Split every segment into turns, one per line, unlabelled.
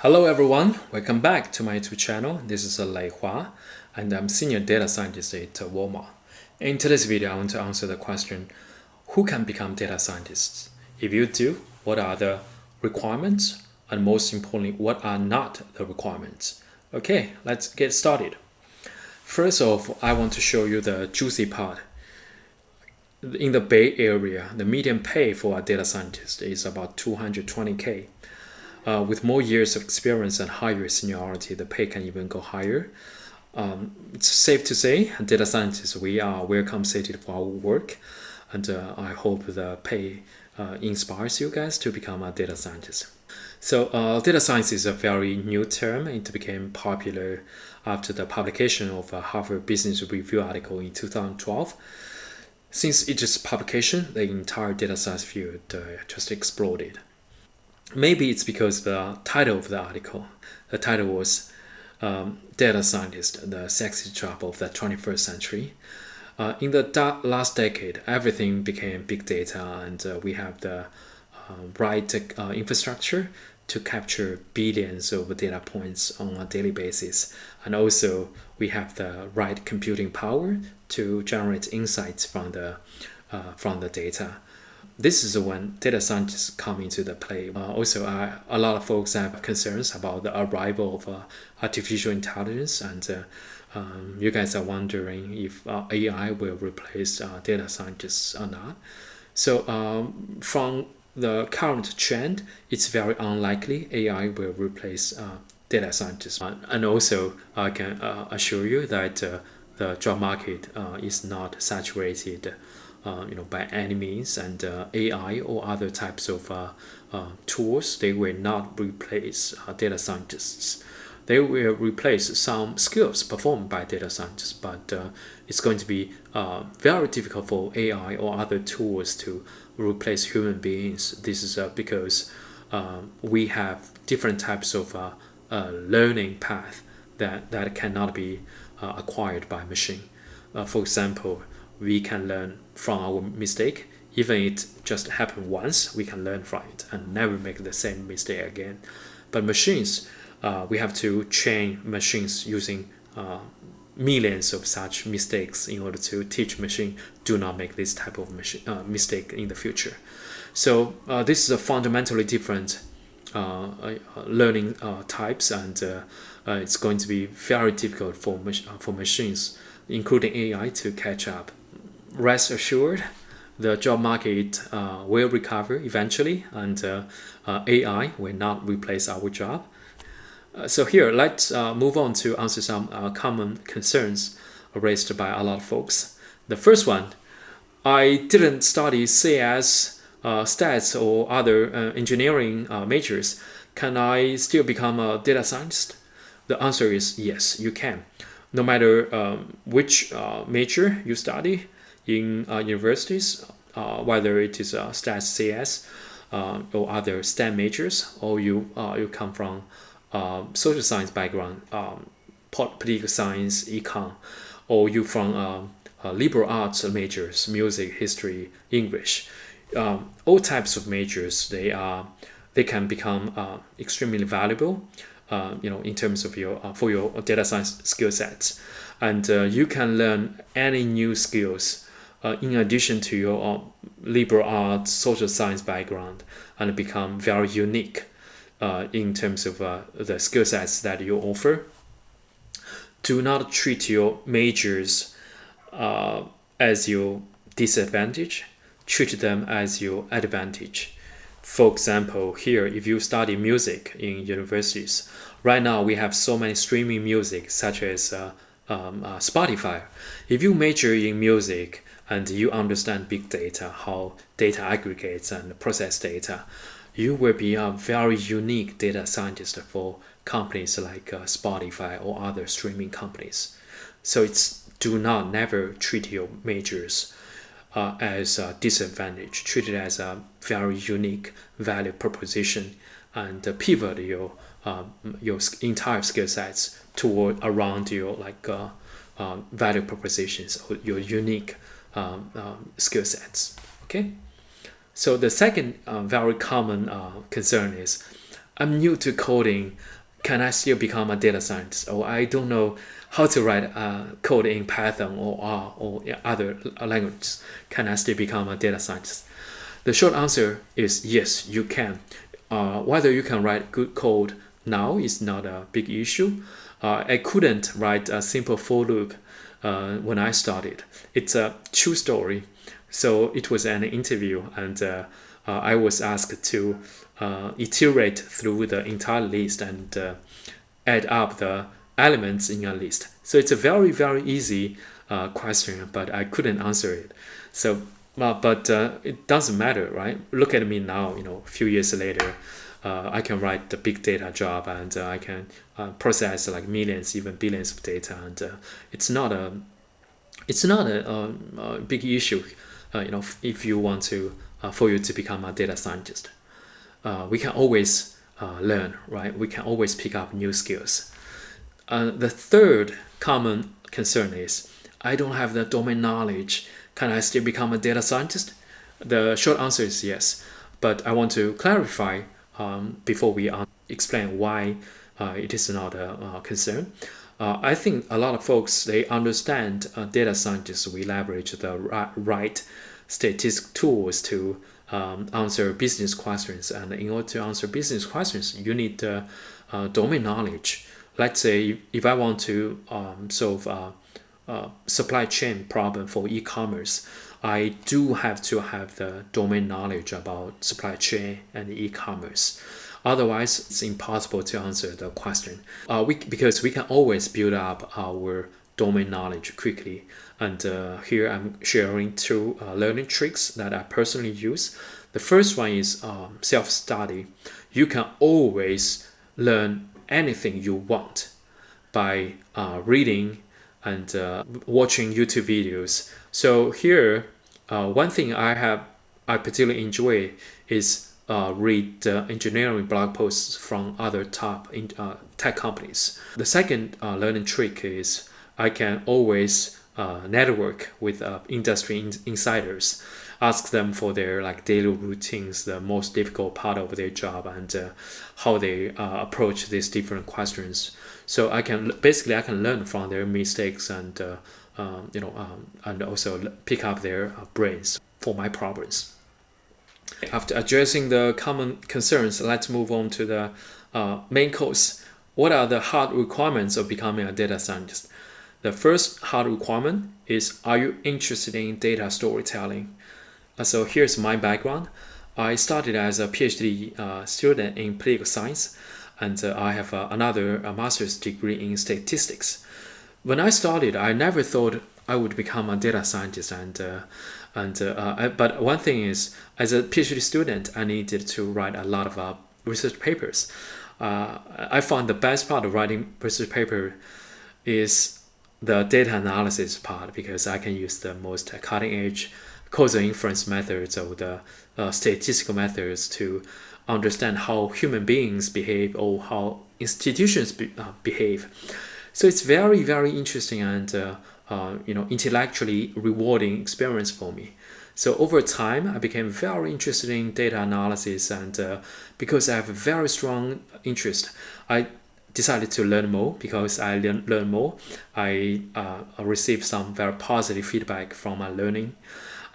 Hello everyone, welcome back to my YouTube channel. This is Leihua and I'm Senior Data Scientist at Walmart. In today's video, I want to answer the question, who can become data scientists? If you do, what are the requirements? And most importantly, what are not the requirements? Okay, let's get started. First off, I want to show you the juicy part. In the Bay Area, the median pay for a data scientist is about 220K. With more years of experience and higher seniority, the pay can even go higher. It's safe to say, data scientists, we are well compensated for our work, and I hope the pay inspires you guys to become a data scientist. So data science is a very new term. It became popular after the publication of a Harvard Business Review article in 2012. Since its publication, the entire data science field just exploded. Maybe it's because the title of the article. The title was Data Scientist, the Sexy Job of the 21st Century. In the last decade, everything became big data, and we have the right infrastructure to capture billions of data points on a daily basis. And also, we have the right computing power to generate insights from the data. This is when data scientists come into the play. Also, a lot of folks have concerns about the arrival of artificial intelligence, and you guys are wondering if AI will replace data scientists or not. So from the current trend, it's very unlikely AI will replace data scientists. And also, I can assure you that the job market is not saturated by any means, and AI or other types of tools, they will not replace data scientists. They will replace some skills performed by data scientists, but it's going to be very difficult for AI or other tools to replace human beings. This is because we have different types of learning path that cannot be acquired by machine. For example, we can learn from our mistake. Even it just happened once, we can learn from it and never make the same mistake again. But machines, we have to train machines using millions of such mistakes in order to teach machine do not make this type of mistake in the future. So this is a fundamentally different learning types, and it's going to be very difficult for machines, including AI, to catch up. Rest assured, the job market will recover eventually, and AI will not replace our job. So here, let's move on to answer some common concerns raised by a lot of folks. The first one, I didn't study CS, stats, or other engineering majors. Can I still become a data scientist? The answer is yes, you can. No matter which major you study in universities, whether it is stats, CS, or other STEM majors, or you come from social science background, political science, econ, or you from liberal arts majors, music, history, English. All types of majors, they can become extremely valuable, in terms of for your data science skill sets, and you can learn any new skills in addition to your liberal arts, social science background, and become very unique in terms of the skill sets that you offer. Do not treat your majors as your disadvantage. Treat them as your advantage. For example, here, if you study music in universities, right now we have so many streaming music such as Spotify. If you major in music and you understand big data, how data aggregates and process data, you will be a very unique data scientist for companies like Spotify or other streaming companies. So do not never treat your majors as a disadvantage. Treat it as a very unique value proposition, and pivot your entire skill sets toward around your value propositions or your unique skill sets. Okay, so the second very common concern is I'm new to coding. Can I still become a data scientist? Or I don't know how to write code in Python or R or other languages. Can I still become a data scientist? The short answer is yes, you can. Whether you can write good code now is not a big issue. I couldn't write a simple for loop when I started. It's a true story. So it was an interview, and I was asked to iterate through the entire list and add up the elements in a list. So it's a very, very easy question, but I couldn't answer it. So, but it doesn't matter, right? Look at me now, a few years later. I can write the big data job, and I can process like millions, even billions of data, and it's not a big issue. If you want to, for you to become a data scientist, we can always learn, right? We can always pick up new skills. The third common concern is, I don't have the domain knowledge. Can I still become a data scientist? The short answer is yes, but I want to clarify before we explain why it is not a concern. I think a lot of folks, they understand data scientists, we leverage the right statistical tools to answer business questions. And in order to answer business questions, you need domain knowledge. Let's say if I want to solve a supply chain problem for e-commerce, I do have to have the domain knowledge about supply chain and e-commerce. Otherwise, it's impossible to answer the question. Because we can always build up our domain knowledge quickly. And here I'm sharing two learning tricks that I personally use. The first one is self-study. You can always learn anything you want by reading and watching YouTube videos. So here, one thing I particularly enjoy is read engineering blog posts from other top tech companies. The second learning trick is I can always network with industry insiders, ask them for their daily routines, the most difficult part of their job, and how they approach these different questions. So I can learn from their mistakes and and also pick up their brains for my problems. After addressing the common concerns, let's move on to the main course. What are the hard requirements of becoming a data scientist? The first hard requirement is, are you interested in data storytelling? So here's my background. I started as a PhD student in political science, and I have another master's degree in statistics. When I started, I never thought I would become a data scientist, but one thing is, as a PhD student, I needed to write a lot of research papers. I found the best part of writing research paper is the data analysis part, because I can use the most cutting-edge causal inference methods or the statistical methods to understand how human beings behave or how institutions behave. So it's very, very interesting and intellectually rewarding experience for me. So over time, I became very interested in data analysis, and because I have a very strong interest, I decided to learn more. Because I learn more, I received some very positive feedback from my learning,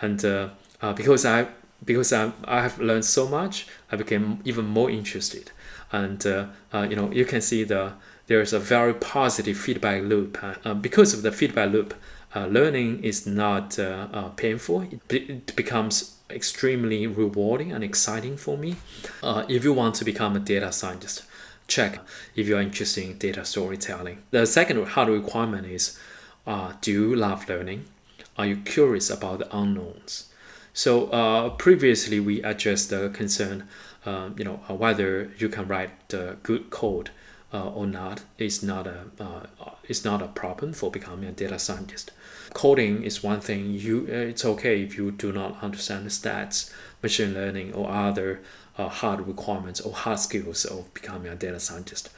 and because I have learned so much, I became even more interested. And you can see there's a very positive feedback loop. Because of the feedback loop, learning is not painful. It becomes extremely rewarding and exciting for me. If you want to become a data scientist, check if you're interested in data storytelling. The second hard requirement is, do you love learning? Are you curious about the unknowns? So previously we addressed the concern, whether you can write good code or not is not a problem for becoming a data scientist. Coding is one thing. It's okay if you do not understand the stats, machine learning, or other hard requirements or hard skills of becoming a data scientist.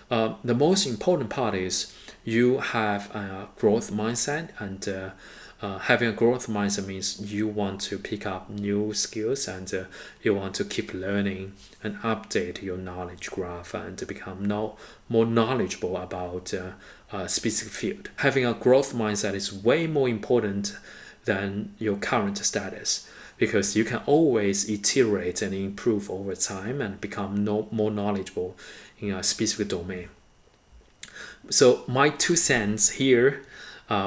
The most important part is you have a growth mindset, and Having a growth mindset means you want to pick up new skills and you want to keep learning and update your knowledge graph and to become more knowledgeable about a specific field. Having a growth mindset is way more important than your current status, because you can always iterate and improve over time and become more knowledgeable in a specific domain. So my 2 cents here,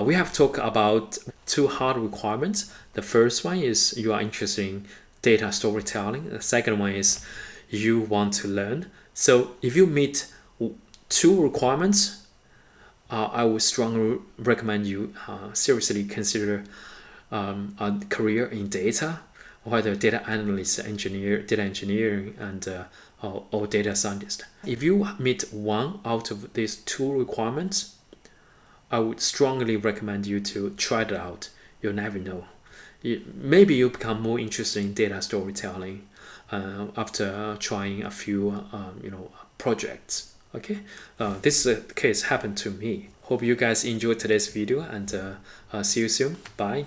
we have talked about 2 hard requirements. The first one is you are interested in data storytelling. The second one is you want to learn. So if you meet 2 requirements, I would strongly recommend you seriously consider a career in data, whether data analyst, data engineering, and or data scientist. If you meet one out of these 2 requirements, I would strongly recommend you to try it out. You'll never know. Maybe you become more interested in data storytelling after trying a few projects. Okay, this case happened to me. Hope you guys enjoyed today's video, and see you soon. Bye.